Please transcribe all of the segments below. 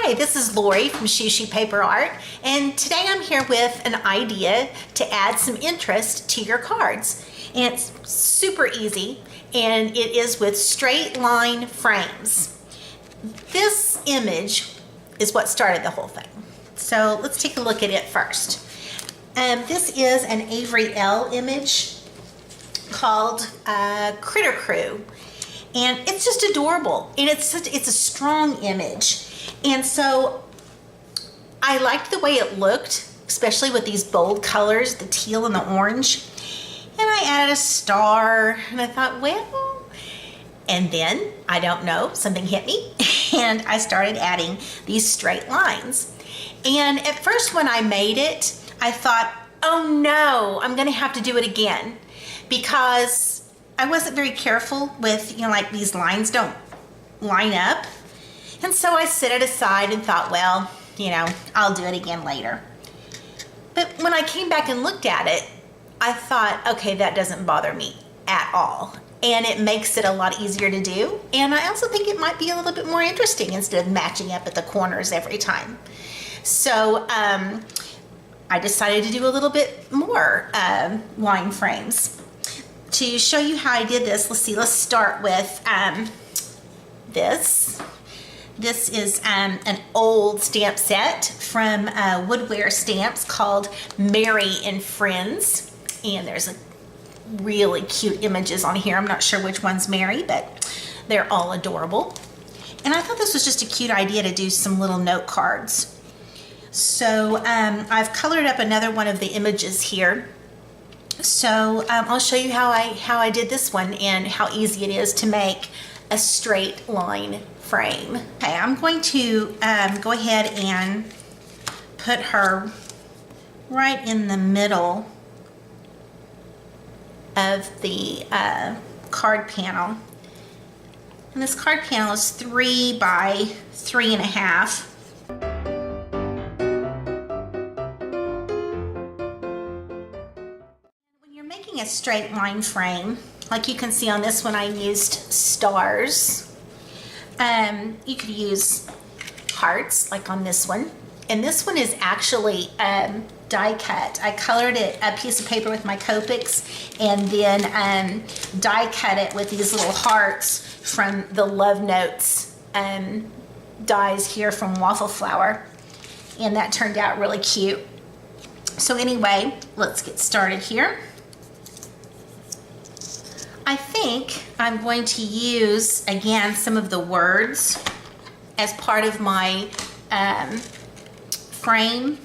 Hi, this is Lori from Shushi Paper Art, and today I'm here with an idea to add some interest to your cards. And it's super easy, and it is with straight line frames. This image is what started the whole thing. So let's take a look at it first. This is an Avery Elle image called Critter Crew. And it's just adorable, and it's a strong image. And so I liked the way it looked, especially with these bold colors, the teal and the orange. And I added a star, and I thought, well, and then, I don't know, something hit me, and I started adding these straight lines. And at first when I made it, I thought, oh no, I'm gonna have to do it again, because I wasn't very careful with, like these lines don't line up. And so I set it aside and thought, well, I'll do it again later. But when I came back and looked at it, I thought, okay, that doesn't bother me at all. And it makes it a lot easier to do. And I also think it might be a little bit more interesting instead of matching up at the corners every time. So I decided to do a little bit more line frames. To show you how I did this, let's start with this. This is an old stamp set from Woodware Stamps called Mary and Friends. And there's a really cute images on here. I'm not sure which one's Mary, but they're all adorable. And I thought this was just a cute idea to do some little note cards. So I've colored up another one of the images here. So I'll show you how I did this one and how easy it is to make a straight line frame. Okay, I'm going to go ahead and put her right in the middle of the card panel. And this card panel is 3 by 3.5. A straight line frame, like you can see on this one, I used stars. You could use hearts like on this one, and this one is actually die cut. I colored it a piece of paper with my Copics and then die cut it with these little hearts from the Love Notes dies here from Waffle Flower, and that turned out really cute. So anyway, let's get started here. I think I'm going to use, again, some of the words as part of my frame.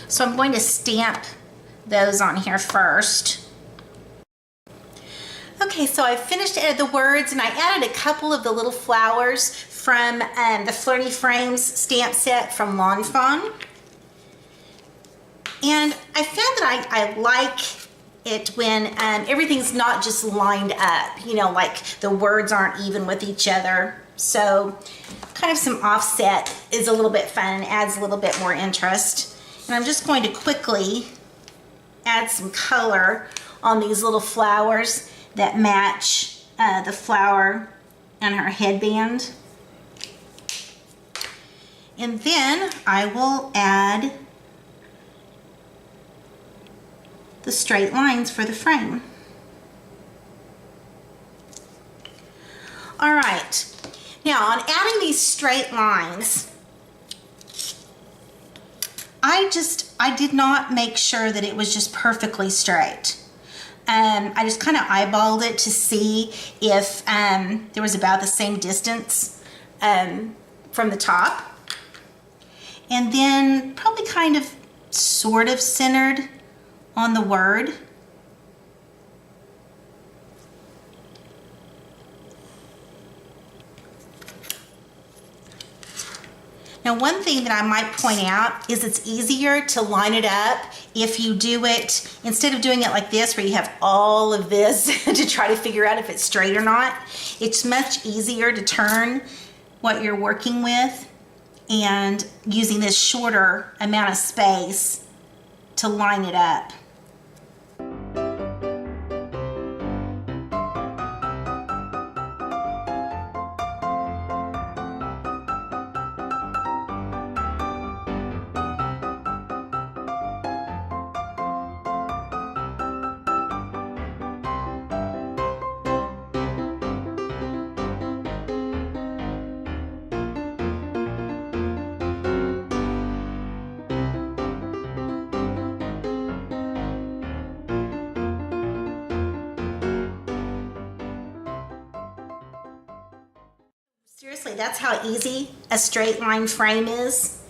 So I'm going to stamp those on here first. Okay, so I finished the words, and I added a couple of the little flowers from the Flirty Frames stamp set from Lawn Fawn. And I found that I like it when everything's not just lined up, like the words aren't even with each other. So kind of some offset is a little bit fun and adds a little bit more interest. And I'm just going to quickly add some color on these little flowers that match the flower and her headband. And then I will add the straight lines for the frame. All right, now on adding these straight lines, I did not make sure that it was just perfectly straight. I just kind of eyeballed it to see if there was about the same distance from the top. And then probably kind of sort of centered on the word. Now, one thing that I might point out is it's easier to line it up if you do it, instead of doing it like this where you have all of this to try to figure out if it's straight or not. It's much easier to turn what you're working with and using this shorter amount of space to line it up. Seriously, that's how easy a straight line frame is.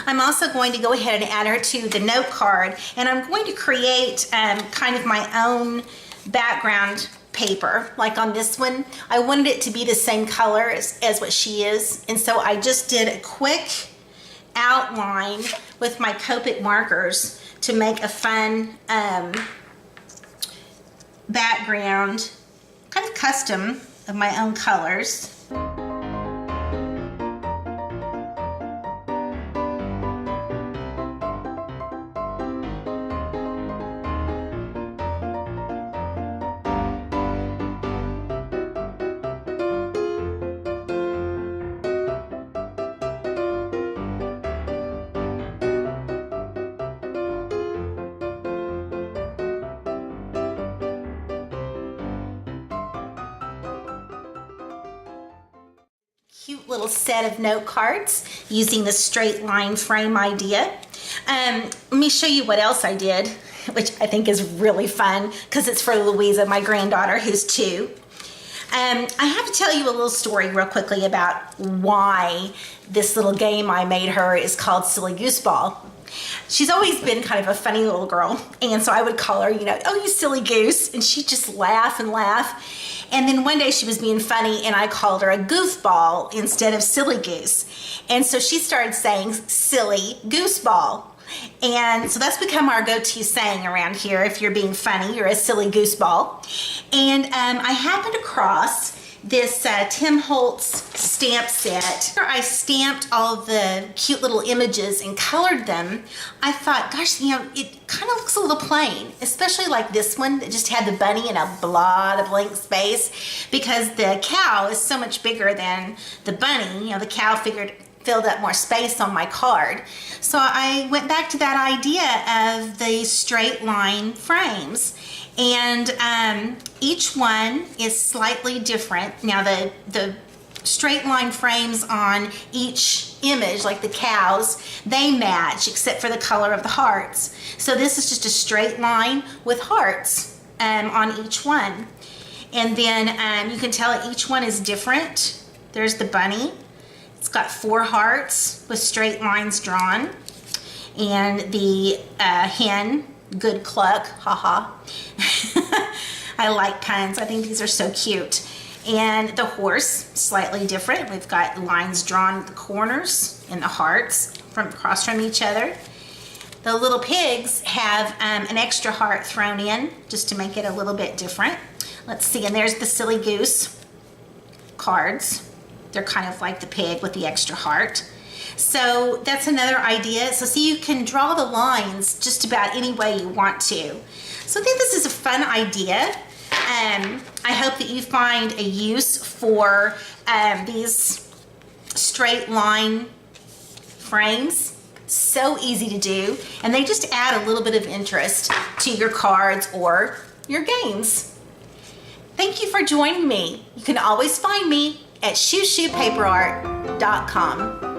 I'm also going to go ahead and add her to the note card, and I'm going to create kind of my own background paper. Like on this one, I wanted it to be the same color as what she is, and so I just did a quick outline with my Copic markers to make a fun background, kind of custom of my own colors. Cute little set of note cards using the straight line frame idea. Let me show you what else I did, which I think is really fun because it's for Louisa, my granddaughter, who's 2. I have to tell you a little story real quickly about why this little game I made her is called Silly Goose Ball. She's always been kind of a funny little girl, and so I would call her, you know, oh, you silly goose, and she'd just laugh and laugh. And then one day she was being funny, and I called her a goofball instead of silly goose. And so she started saying silly goose ball. And so that's become our go-to saying around here. If you're being funny, you're a silly goose ball. And I happened across this Tim Holtz stamp set. I stamped all the cute little images and colored them. I thought, gosh, you know, it kind of looks a little plain, especially like this one that just had the bunny and a lot of blank space, because the cow is so much bigger than the bunny. You know, the cow filled up more space on my card. So I went back to that idea of the straight line frames. And each one is slightly different. Now the straight line frames on each image, like the cows, they match except for the color of the hearts. So this is just a straight line with hearts on each one. And then you can tell each one is different. There's the bunny. It's got 4 hearts with straight lines drawn. And the hen, good cluck, haha. I like puns. I think these are so cute. And the horse, slightly different. We've got lines drawn at the corners and the hearts across from each other. The little pigs have an extra heart thrown in just to make it a little bit different. Let's see, and there's the silly goose cards. They're kind of like the pig with the extra heart. So that's another idea. So see, you can draw the lines just about any way you want to. So I think this is a fun idea. I hope that you find a use for these straight line frames. So easy to do, and they just add a little bit of interest to your cards or your games. Thank you for joining me. You can always find me at shooshoepaperart.com.